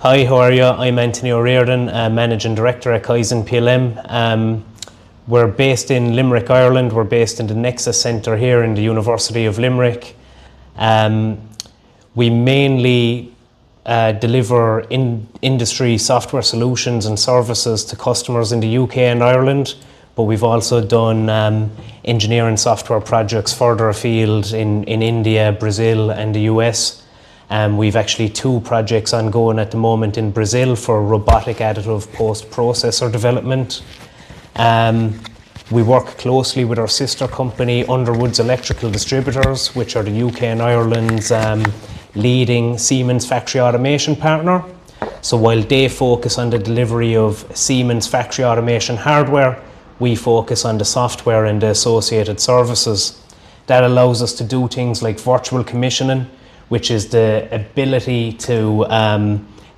Hi, how are you? I'm Anthony O'Riordan, Managing Director at Kaizen PLM. We're based in Limerick, Ireland. We're based in the Nexus Centre here in the University of Limerick. We mainly deliver industry software solutions and services to customers in the UK and Ireland, but we've also done engineering software projects further afield in India, Brazil and the US. We've actually 2 projects ongoing at the moment in Brazil for robotic additive post-processor development. We work closely with our sister company, Underwood's Electrical Distributors, which are the UK and Ireland's leading Siemens factory automation partner. So while they focus on the delivery of Siemens factory automation hardware, we focus on the software and the associated services. That allows us to do things like virtual commissioning, which is the ability to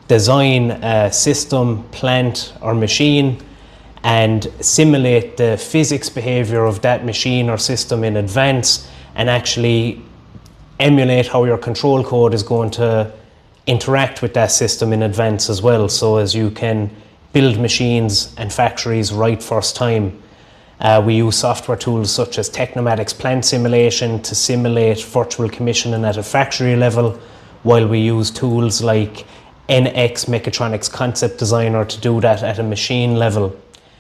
design a system, plant or machine and simulate the physics behavior of that machine or system in advance and actually emulate how your control code is going to interact with that system in advance as well, so as you can build machines and factories right first time. We use software tools such as Technomatic's plant simulation to simulate virtual commissioning at a factory level, while we use tools like NX Mechatronics Concept Designer to do that at a machine level.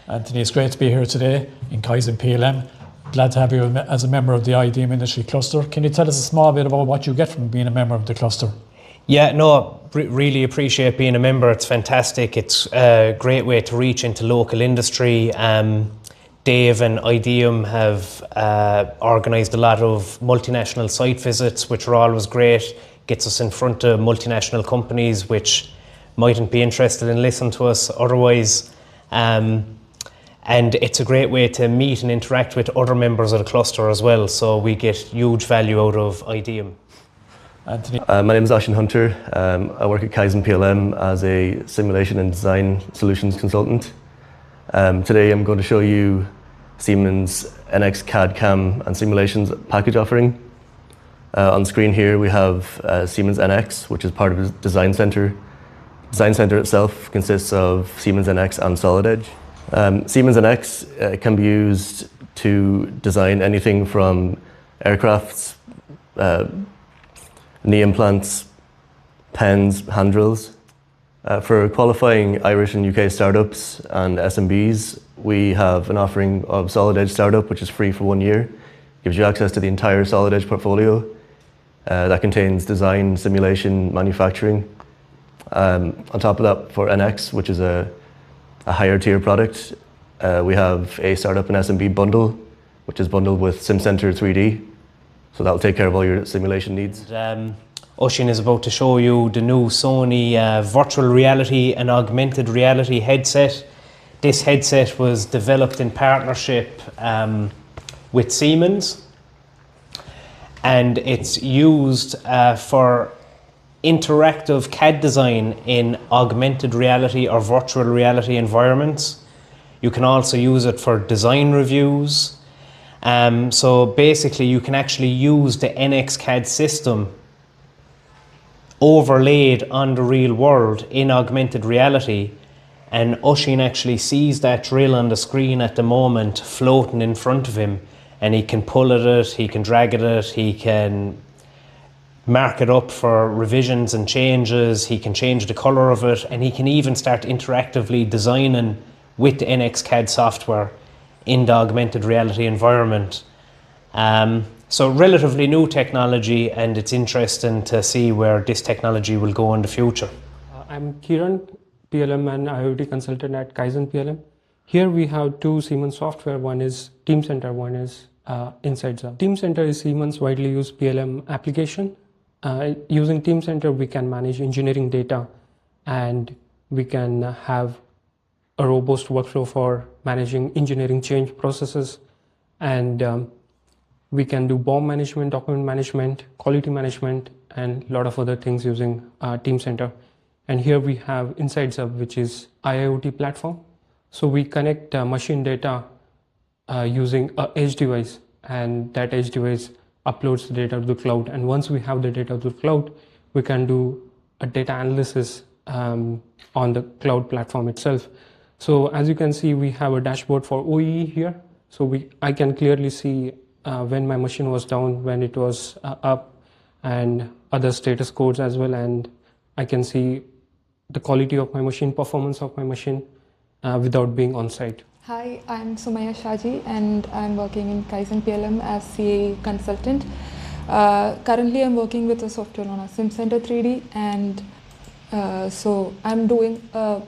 Anthony, it's great to be here today in Kaizen PLM. Glad to have you as a member of the IDEAM Industry Cluster. Can you tell us a small bit about what you get from being a member of the cluster? Yeah, no, really appreciate being a member. It's fantastic. It's a great way to reach into local industry. Dave and IDEAM have organised a lot of multinational site visits, which are always great. Gets us in front of multinational companies which mightn't be interested in listening to us otherwise. And it's a great way to meet and interact with other members of the cluster as well. So we get huge value out of IDEAM. Anthony. My name is Ashin Hunter. I work at Kaizen PLM as a simulation and design solutions consultant. Today I'm going to show you Siemens NX CAD CAM and simulations package offering. On screen here we have Siemens NX, which is part of the Design Center. Design Center itself consists of Siemens NX and Solid Edge. Siemens NX can be used to design anything from aircrafts, knee implants, pens, hand drills. For qualifying Irish and UK startups and SMBs, we have an offering of Solid Edge Startup, which is free for 1 year. Gives you access to the entire Solid Edge portfolio. That contains design, simulation, manufacturing. On top of that, for NX, which is a higher tier product, we have a startup and SMB bundle, which is bundled with Simcenter 3D. So that'll take care of all your simulation needs. Oshin is about to show you the new Sony virtual reality and augmented reality headset. This headset was developed in partnership with Siemens, and it's used for interactive CAD design in augmented reality or virtual reality environments. You can also use it for design reviews. So basically you can actually use the NX CAD system overlaid on the real world in augmented reality, and Oshin actually sees that drill on the screen at the moment floating in front of him, and he can pull at it, he can drag at it, he can mark it up for revisions and changes, he can change the colour of it, and he can even start interactively designing with the NX CAD software in the augmented reality environment. So relatively new technology, and it's interesting to see where this technology will go in the future. I'm Kiran, PLM and IoT consultant at Kaizen PLM. Here we have 2 Siemens software. One is Teamcenter, one is Insights. Teamcenter is Siemens' widely used PLM application. Using Teamcenter, we can manage engineering data, and we can have a robust workflow for managing engineering change processes, and we can do BOM management, document management, quality management, and a lot of other things using Teamcenter. And here we have Insights Hub, which is IIoT platform. So we connect machine data using an edge device, and that edge device uploads the data to the cloud. And once we have the data to the cloud, we can do a data analysis on the cloud platform itself. So as you can see, we have a dashboard for OEE here. So I can clearly see when my machine was down, when it was up, and other status codes as well. And I can see the quality of my machine, performance of my machine without being on site. Hi, I'm Sumaya Shaji and I'm working in Kaizen PLM as CA consultant. Currently I'm working with a software known as Simcenter 3D, and so I'm doing a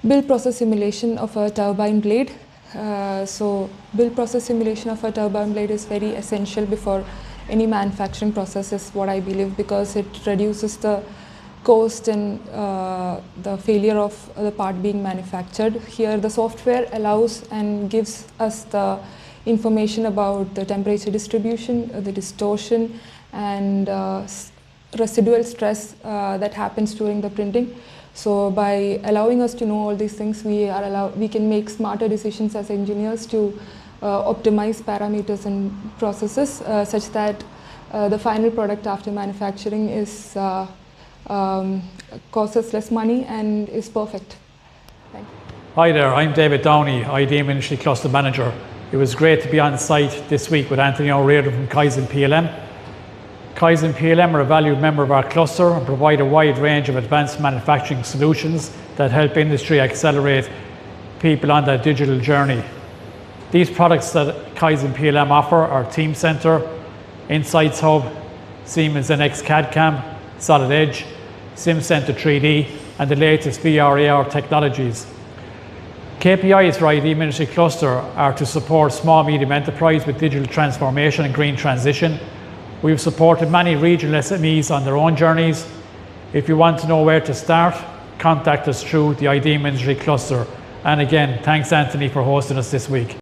build process simulation of a turbine blade. So build process simulation of a turbine blade is very essential before any manufacturing process, is what I believe, because it reduces the cost and the failure of the part being manufactured. Here the software allows and gives us the information about the temperature distribution, the distortion, and residual stress that happens during the printing. So by allowing us to know all these things, we can make smarter decisions as engineers to optimize parameters and processes such that the final product after manufacturing is costs us less money and is perfect. Thank you. Hi there, I'm David Downey, IDEAM Industry Cluster Manager. It was great to be on site this week with Anthony O'Riordan from Kaizen PLM. Kaizen PLM are a valued member of our cluster and provide a wide range of advanced manufacturing solutions that help industry accelerate people on their digital journey. These products that Kaizen PLM offer are Teamcenter, Insights Hub, Siemens NX CAD Solid Edge, Simcenter 3D, and the latest VR/AR technologies. KPIs for IDEAM Industry Cluster are to support small medium enterprise with digital transformation and green transition. We've supported many regional SMEs on their own journeys. If you want to know where to start, contact us through the IDEAM Industry Cluster. And again, thanks Anthony for hosting us this week.